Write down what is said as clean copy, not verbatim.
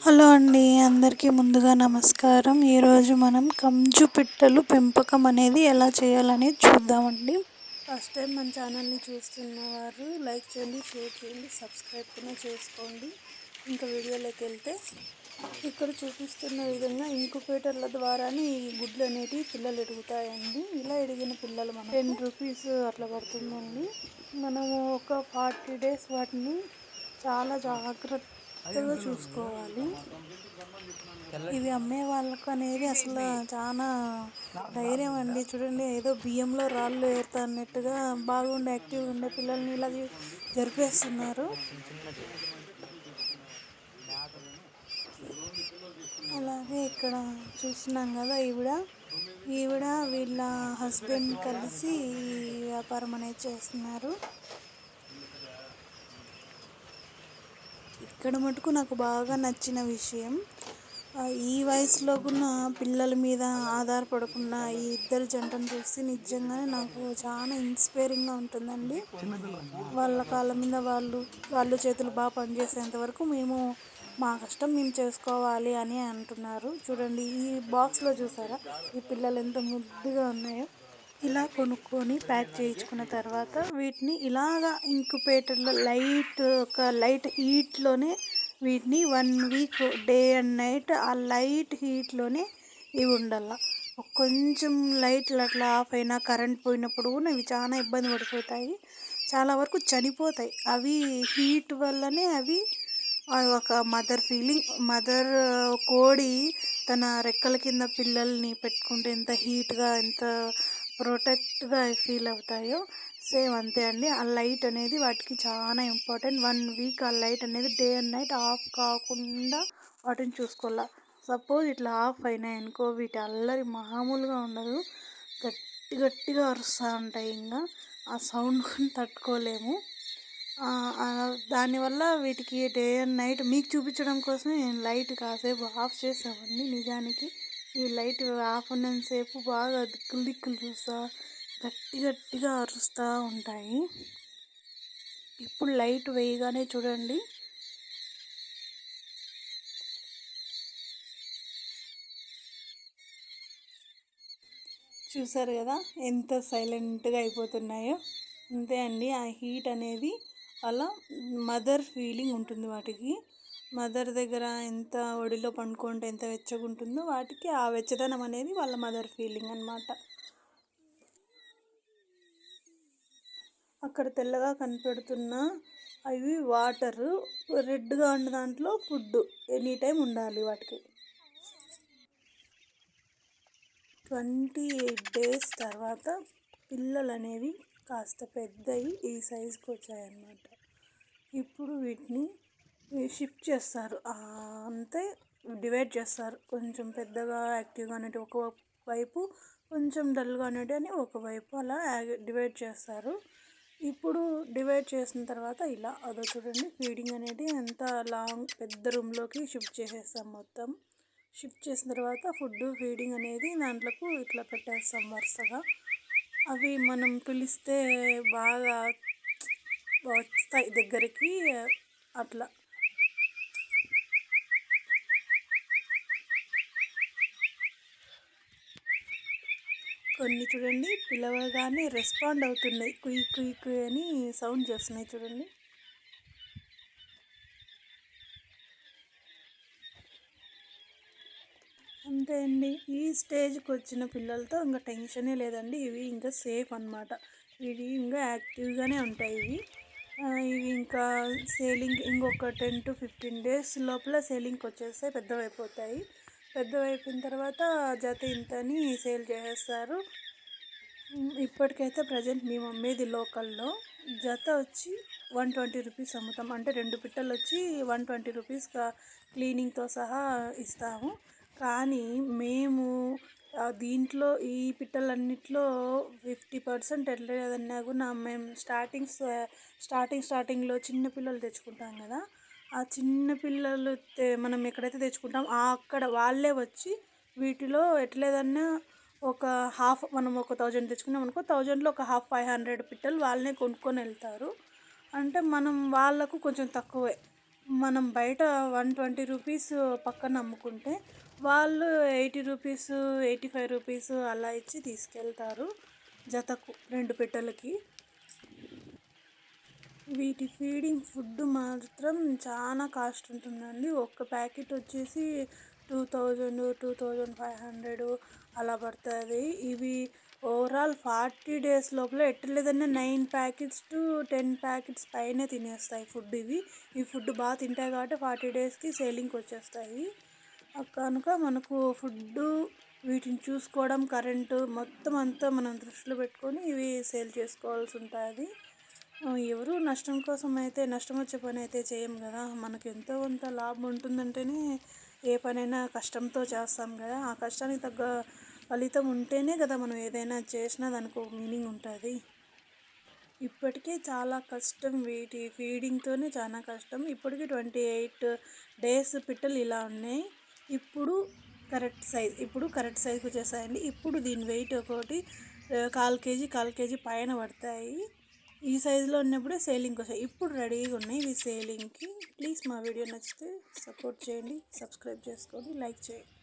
Hello అండి, అందరికీ ముందుగా నమస్కారం. ఈరోజు మనం కంచు పిట్టలు పెంపకం అనేది ఎలా చేయాలనేది చూద్దామండి. ఫస్ట్ టైం మన ఛానల్ని చూస్తున్నవారు లైక్ చేయండి, షేర్ చేయండి, సబ్స్క్రైబ్ కూడా చేసుకోండి. ఇంకా వీడియోలోకి వెళ్తే ఇక్కడ చూపిస్తున్న విధంగా ఇంకుబేటర్ల ద్వారానే ఈ గుడ్లు అనేటివి పిల్లలు ఎదుగుతాయండి. ఇలా ఎదిగిన పిల్లలు మనం 10 రూపీస్ అట్లా పడుతుందండి. మనము ఒక 40 డేస్ వాటిని చాలా జాగ్రత్తగా చూసుకోవాలి. ఇవి అమ్మే వాళ్ళకు అనేది అసలు చాలా ధైర్యం అండి. చూడండి, ఏదో బియ్యంలో రాళ్ళు ఏరుతున్నట్టుగా బాగుండే యాక్టివ్గా ఉండే పిల్లల్ని ఇలా జరిపేస్తున్నారు. అలాగే ఇక్కడ చూస్తున్నాం కదా, ఈవిడ వీళ్ళ హస్బెండ్ కలిసి ఈ వ్యాపారం అనేది చేస్తున్నారు. ఇక్కడ మటుకు నాకు బాగా నచ్చిన విషయం, ఈ వయసులో కూడా పిల్లల మీద ఆధారపడకుండా ఈ ఇద్దరు జంటను చూసి నిజంగానే నాకు చాలా ఇన్స్పైరింగ్గా ఉంటుందండి. వాళ్ళ కాళ్ళ మీద వాళ్ళు చేతులు బాగా పనిచేసేంత వరకు మా కష్టం మేము చేసుకోవాలి అని అంటున్నారు. చూడండి, ఈ బాక్స్లో చూసారా ఈ పిల్లలు ఎంత ముద్దుగా ఉన్నాయో. ఇలా కొనుక్కొని ప్యాక్ చేయించుకున్న తర్వాత వీటిని ఇలాగా ఇంకుబేటర్లో లైట్ హీట్లోనే వీటిని 1 వీక్ డే అండ్ నైట్ ఆ లైట్ హీట్లోనే ఇవి ఉండాల. కొంచెం లైట్లు అట్లా ఆఫ్ అయినా కరెంట్ పోయినప్పుడు కూడా ఇవి చాలా ఇబ్బంది పడిపోతాయి, చాలా వరకు చనిపోతాయి. అవి హీట్ వల్లనే అవి ఒక మదర్ కోడి తన రెక్కల కింద పిల్లల్ని పెట్టుకుంటే ఎంత హీట్గా ఎంత ప్రొటెక్ట్గా ఫీల్ అవుతాయో, సేమ్ అంతే అండి. ఆ లైట్ అనేది వాటికి చాలా ఇంపార్టెంట్. 1 వీక్ ఆ లైట్ అనేది డే అండ్ నైట్ ఆఫ్ కాకుండా వాటిని చూసుకోవాలి. సపోజ్ ఇట్లా ఆఫ్ అయినాయి అనుకో, వీటి అల్లరి మామూలుగా ఉండదు. గట్టిగా అరుస్తూ ఉంటాయి. ఇంకా ఆ సౌండ్ కూడా తట్టుకోలేము. దానివల్ల వీటికి డే అండ్ నైట్ మీకు చూపించడం కోసమే నేను లైట్ కాసేపు ఆఫ్ చేసామండి. నిజానికి ఈ లైట్ ఆఫ్ ఉన్నంతసేపు బాగా దిక్కులు చూస్తా గట్టిగా అరుస్తూ ఉంటాయి. ఇప్పుడు లైట్ వేయగానే చూడండి, చూసారు కదా ఎంత సైలెంట్గా అయిపోతున్నాయో. అంతే అండి, ఆ హీట్ అనేది అలా మదర్ ఫీలింగ్ ఉంటుంది వాటికి. మదర్ దగ్గర ఎంత ఒడిలో పండుకుంటే ఎంత వెచ్చగా ఉంటుందో వాటికి ఆ వెచ్చదనం అనేది వాళ్ళ మదర్ ఫీలింగ్ అన్నమాట. అక్కడ తెల్లగా కనపెడుతున్న అవి వాటరు, రెడ్గా ఉన్న దాంట్లో ఫుడ్ ఎనీ టైం ఉండాలి వాటికి. 28 డేస్ తర్వాత పిల్లలు అనేవి కాస్త పెద్దయి ఈ సైజుకి వచ్చాయన్నమాట. ఇప్పుడు వీటిని షిఫ్ట్ చేస్తారు, అంతే డివైడ్ చేస్తారు. కొంచెం పెద్దగా యాక్టివ్గా అనేవి ఒకవైపు, కొంచెం డల్గా అనేవి అని ఒకవైపు, అలా డివైడ్ చేస్తారు. ఇప్పుడు డివైడ్ చేసిన తర్వాత ఇలా అదో చూడండి, ఫీడింగ్ అనేది ఎంత పెద్ద రూమ్లోకి షిఫ్ట్ చేసేస్తాం. మొత్తం షిఫ్ట్ చేసిన తర్వాత ఫుడ్ ఫీడింగ్ అనేది దాంట్లోకి ఇట్లా పెట్టేస్తాం వరుసగా. అవి మనం పిలిస్తే బాగా వస్తాయి దగ్గరికి అట్లా. కొన్ని చూడండి పిలవగానే రెస్పాండ్ అవుతున్నాయి, కుయ్ కుయ్ కుయ్ అని సౌండ్ చేస్తున్నాయి చూడండి. అంతే అండి, ఈ స్టేజ్కి వచ్చిన పిల్లలతో ఇంకా టెన్షనే లేదండి. ఇవి ఇంకా సేఫ్ అన్నమాట. ఇవి ఇంకా యాక్టివ్గానే ఉంటాయి. ఇవి ఇంకా సేలింగ్ ఇంకొక 10 to 15 డేస్ లోపల సేలింగ్కి వచ్చేస్తే పెద్దవైపోతాయి. పెద్దవైపోయిన తర్వాత జత ఇంతని సేల్ చేసేస్తారు. ఇప్పటికైతే ప్రజెంట్ మేము అమ్మేది లోకల్లో జత వచ్చి 120 రూపీస్ అమ్ముతాం. అంటే 2 పిట్టలు వచ్చి 120 రూపీస్ క్లీనింగ్తో సహా ఇస్తాము. కానీ మేము దీంట్లో ఈ పిట్టలన్నిట్లో 50% ఎట్లేదన్నా కూడా మేము స్టార్టింగ్లో చిన్న పిల్లలు తెచ్చుకుంటాం కదా, ఆ చిన్న పిల్లలు మనం ఎక్కడైతే తెచ్చుకుంటాం అక్కడ వాళ్ళే వచ్చి వీటిలో ఎట్లేదన్నా ఒక హాఫ్, మనం ఒక 1000 తెచ్చుకున్నాం అనుకో, 1000లో ఒక హాఫ్ 500 పిట్టలు వాళ్ళనే కొనుక్కొని వెళ్తారు. అంటే మనం వాళ్ళకు కొంచెం తక్కువే, మనం బయట 120 రూపీస్ పక్కన అమ్ముకుంటే వాళ్ళు 80 రూపీస్, 85 రూపీస్ అలా ఇచ్చి తీసుకెళ్తారు జతకు 2 పెట్టెలకి. వీటి ఫీడింగ్ ఫుడ్ మాత్రం చాలా కాస్ట్ ఉంటుందండి. ఒక్క ప్యాకెట్ వచ్చేసి 2000, 2500 అలా పడుతుంది. ఇవి ఓవరాల్ 40 డేస్ లోపల ఎట్టలేదన్నా 9 ప్యాకెట్స్ టు 10 ప్యాకెట్స్ పైనే తినేస్తాయి ఫుడ్. ఈ ఫుడ్ బాగా తింటాయి కాబట్టి 40 డేస్కి సేలింగ్కి వచ్చేస్తాయి. కనుక మనకు ఫుడ్డు, వీటిని చూసుకోవడం, కరెంటు మొత్తం అంతా మనం దృష్టిలో పెట్టుకొని ఇవి సేల్ చేసుకోవాల్సి ఉంటుంది. ఎవరు నష్టం కోసం అయితే, నష్టం వచ్చే పని అయితే చేయం కదా. మనకు ఎంతో కొంత లాభం ఉంటుందంటేనే ఏ పనైనా కష్టంతో చేస్తాం కదా. ఆ కష్టానికి తగ్గ ఫలితం ఉంటేనే కదా మనం ఏదైనా చేసినా దానికి ఒక మీనింగ్ ఉంటుంది. ఇప్పటికే చాలా కష్టం, వీటి ఫీడింగ్తోనే చాలా కష్టం. ఇప్పటికీ 28 డేస్ పిట్టలు ఇలా ఉన్నాయి. ఇప్పుడు కరెక్ట్ సైజ్కి వచ్చేసాయండి. ఇప్పుడు దీని వెయిట్ ఒకటి 1/4 కేజీ పైన పడతాయి. ఈ సైజులో ఉన్నప్పుడే సేలింగ్కి వస్తాయి. ఇప్పుడు రెడీగా ఉన్నాయి ఇవి సేలింగ్కి. ప్లీజ్ మా వీడియో నచ్చితే సపోర్ట్ చేయండి, సబ్స్క్రైబ్ చేసుకోండి, లైక్ చేయండి.